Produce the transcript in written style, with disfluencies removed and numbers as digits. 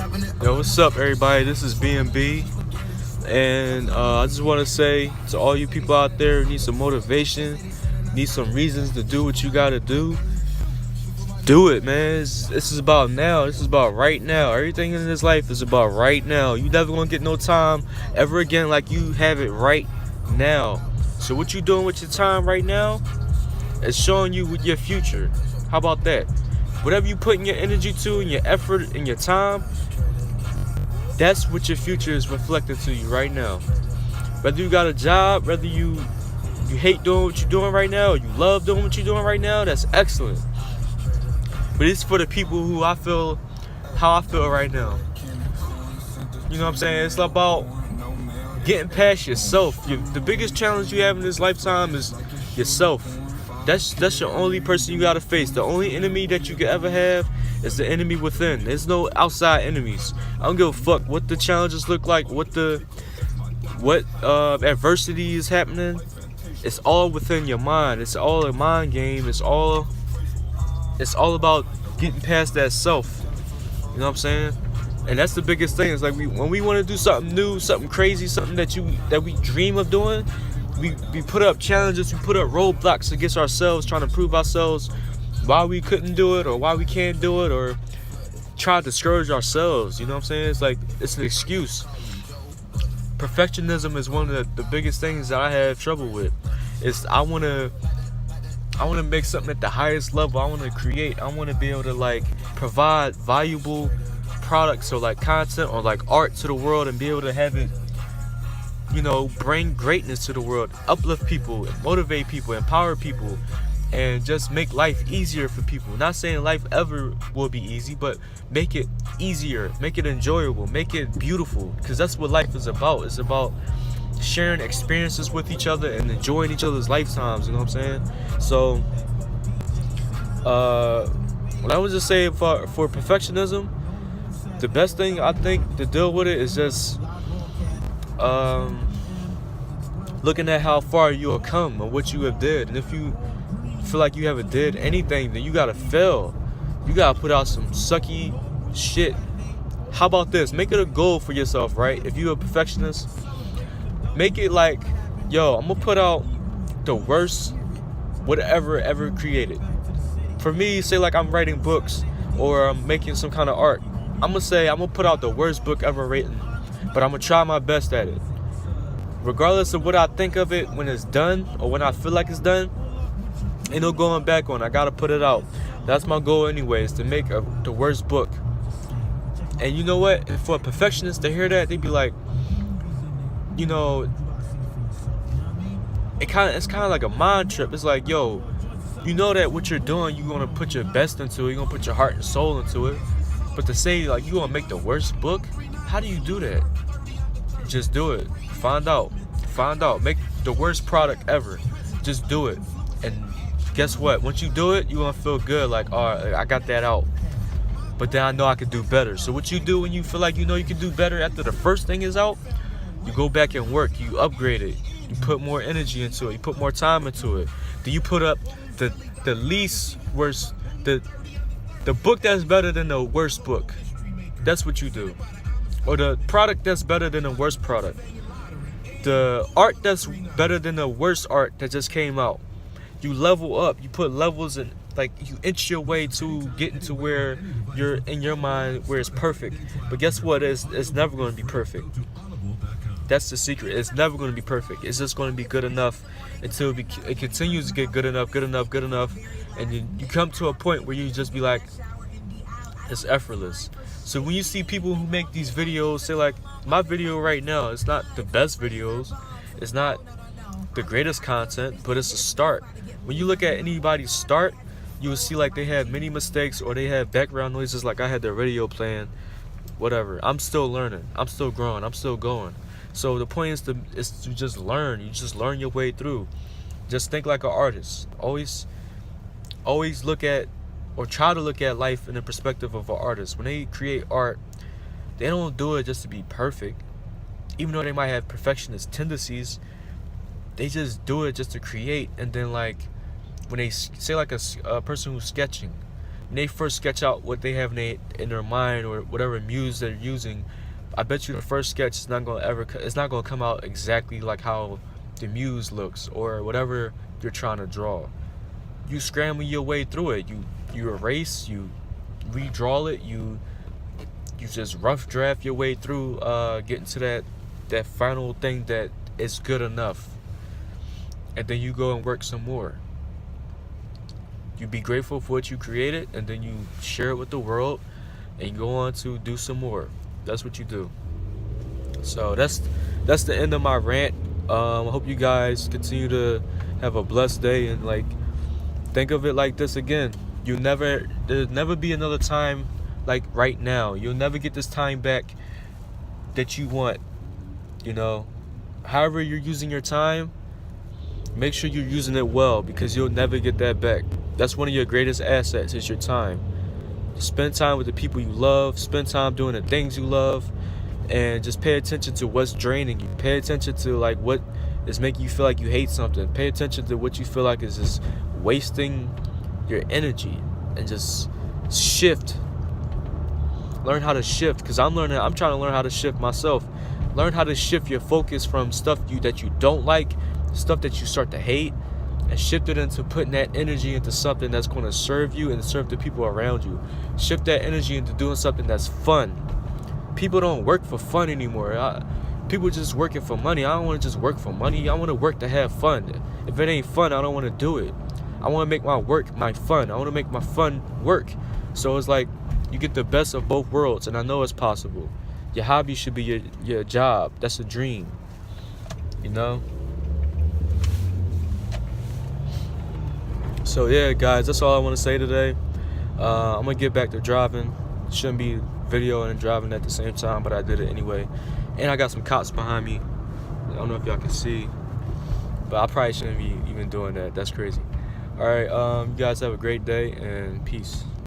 Yo, what's up, everybody? This is BNB, and I just want to say to all you people out there who need some motivation, need some reasons to do what you gotta do it, man. This is about now. This is about right now. Everything in this life is about right now. You never gonna get no time ever again like you have it right now. So what you doing with your time right now is showing you with your future. How about that? Whatever you put in your energy to, and your effort, and your time, that's what your future is reflecting to you right now. Whether you got a job, whether you hate doing what you're doing right now, or you love doing what you're doing right now, that's excellent. But it's for the people who how I feel right now. You know what I'm saying? It's about getting past yourself. The biggest challenge you have in this lifetime is yourself. That's your only person you gotta face. The only enemy that you could ever have is the enemy within. There's no outside enemies. I don't give a fuck what the challenges look like, what adversity is happening. It's all within your mind. It's all a mind game. It's all about getting past that self. You know what I'm saying? And that's the biggest thing. It's like when we want to do something new, something crazy, something that we dream of doing, we put up challenges, we put up roadblocks against ourselves, trying to prove ourselves why we couldn't do it or why we can't do it, or try to discourage ourselves. You know what I'm saying? It's like it's an excuse. Perfectionism is one of the biggest things that I have trouble with. I want to make something at the highest level. I want to create. I want to be able to like provide valuable products or like content or like art to the world and be able to have it, you know, bring greatness to the world, uplift people, motivate people, empower people, and just make life easier for people. Not saying life ever will be easy, but make it easier, make it enjoyable, make it beautiful, because that's what life is about. It's about sharing experiences with each other and enjoying each other's lifetimes. You know what I'm saying? So what I would just say for perfectionism, the best thing I think to deal with it is just looking at how far you have come and what you have did. And if you feel like you haven't did anything, then you gotta fail. You gotta put out some sucky shit. How about this? Make it a goal for yourself, right? If you're a perfectionist, make it like, yo, I'm gonna put out the worst whatever ever created. For me, say like I'm writing books or I'm making some kind of art, I'm gonna put out the worst book ever written, but I'm gonna try my best at it. Regardless of what I think of it when it's done or when I feel like it's done, ain't no going back on. I gotta put it out. That's my goal anyways, to make the worst book. And you know what? For a perfectionist to hear that, they be like, you know, it's kind of like a mind trip. It's like, yo, you know that what you're doing, you're gonna put your best into it, you're gonna put your heart and soul into it. But to say like you gonna make the worst book, how do you do that? Just do it. Find out. Make the worst product ever. Just do it. And guess what? Once you do it, you're gonna feel good. Like, all right, I got that out. But then I know I could do better. So what you do when you feel like you know you can do better after the first thing is out, you go back and work. You upgrade it. You put more energy into it. You put more time into it. Then you put up the least worst, the book that's better than the worst book. That's what you do. Or the product that's better than the worst product. The art that's better than the worst art that just came out. You level up. You put levels in, like you inch your way to getting to where you're in your mind where it's perfect. But guess what? It's never going to be perfect. That's the secret. It's never going to be perfect. It's just going to be good enough until it continues to get good enough, and then you come to a point where you just be like, it's effortless. So when you see people who make these videos, say like my video right now, it's not the best videos, it's not the greatest content, but it's a start. When you look at anybody's start, you will see like they have many mistakes or they have background noises, like I had the radio playing, whatever. I'm still learning, I'm still growing, I'm still going. So the point is to just learn. You just learn your way through. Just think like an artist. Always look at, or try to look at life in the perspective of an artist. When they create art, they don't do it just to be perfect. Even though they might have perfectionist tendencies, they just do it just to create. And then like when they say like a person who's sketching, when they first sketch out what they have in their mind or whatever muse they're using, I bet you the first sketch is not gonna come out exactly like how the muse looks or whatever you're trying to draw. You scramble your way through it. You erase, you redraw it, you just rough draft your way through getting to that final thing that is good enough. And then you go and work some more. You be grateful for what you created, and then you share it with the world, and you go on to do some more. That's what you do. So that's the end of my rant. I hope you guys continue to have a blessed day, and like, think of it like this again. There'll never be another time like right now. You'll never get this time back that you want. You know, however you're using your time, make sure you're using it well, because you'll never get that back. That's one of your greatest assets, is your time. Spend time with the people you love. Spend time doing the things you love, and just pay attention to what's draining you. Pay attention to like what is making you feel like you hate something. Pay attention to what you feel like is just wasting your energy, and just shift. Learn how to shift, because I'm trying to learn how to shift myself. Learn how to shift your focus from stuff that you don't like, stuff that you start to hate, and shift it into putting that energy into something that's going to serve you and serve the people around you. Shift that energy into doing something that's fun. People don't work for fun anymore. People just working for money. I don't want to just work for money. I want to work to have fun. If it ain't fun, I don't want to do it. I want to make my work my fun. I want to make my fun work. So it's like you get the best of both worlds, and I know it's possible. Your hobby should be your job. That's a dream, you know? So yeah, guys, that's all I want to say today. I'm going to get back to driving. Shouldn't be videoing and driving at the same time, but I did it anyway. And I got some cops behind me. I don't know if y'all can see, but I probably shouldn't be even doing that. That's crazy. All right, you guys have a great day, and peace.